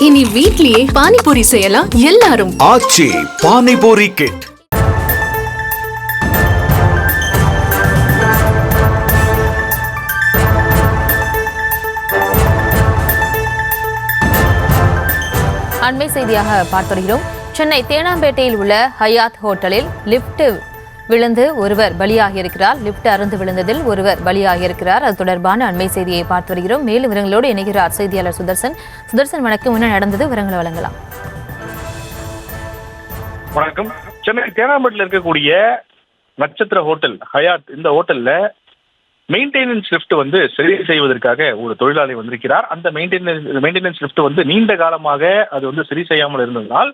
இனி வீட்லயே பானிபூரி செய்யலாம் எல்லாரும். ஆச்சி பானிபூரி கிட். அண்மை செய்தியாக பார்த்து வருகிறோம். சென்னை தேனாம்பேட்டையில் உள்ள ஹயாத் ஹோட்டலில் லிப்ட் விழுந்து ஒருவர் பலியாகியிருக்கிறார். லிப்ட் அறுந்து விழுந்ததில் ஒருவர் பலியாகியிருக்கிறார். அது தொடர்பான அண்மை செய்தியை பார்த்து வருகிறோம். மேலும் விவரங்களோடு இணைகிறார் செய்தியாளர் சுதர்சன். சுதர்சன், வணக்கம். என்ன நடந்தது, விவரங்களை வழங்கலாம். வணக்கம். சென்னை தேனாம்பேட்டில் இருக்கக்கூடிய நட்சத்திர ஹோட்டல் ஹயாத், இந்த ஹோட்டல்ல மெயின்டெனன்ஸ் லிஃப்ட் சரி செய்வதற்காக ஒரு தொழிலாளி வந்திருக்கிறார். அந்த மெயின்டெனன்ஸ் லிஃப்ட் நீண்ட காலமாக அது சரி செய்யாமல் இருந்ததால்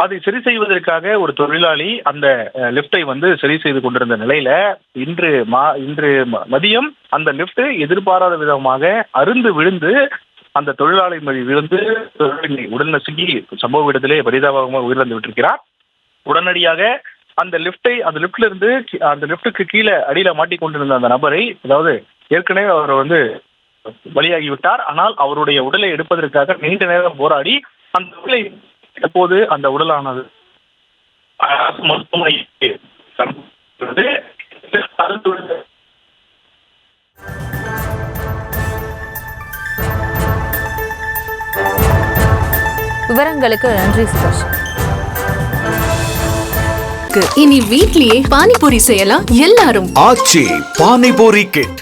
அதை சரி செய்வதற்காக ஒரு தொழிலாளி அந்த லிஃப்டை சரி செய்து கொண்டிருந்த நிலையில இன்று மதியம் அந்த லிஃப்ட் எதிர்பாராத விதமாக அருந்து விழுந்து அந்த தொழிலாளி விழுந்து உடல் நசுங்கி சம்பவ இடத்திலே பரிதாபமாக உயிரிழந்து விட்டிருக்கிறார். உடனடியாக அந்த லிஃப்ட்ல இருந்து அந்த லிஃப்ட்டுக்கு கீழே அடியில மாட்டிக்கொண்டிருந்த அந்த நபரை, அதாவது ஏற்கனவே அவர் பலியாகிவிட்டார். ஆனால் அவருடைய உடலை எடுப்பதற்காக நீண்ட நேரம் போராடி அந்த உடலை எப்போது அந்த உடலானது மருத்துவமனைக்கு விவரங்களுக்கு நன்றி சுதர்ஷன். இனி வீட்லயே பானிபூரி செய்யலாம் எல்லாரும். ஆச்சி பானிபூரி கிட்.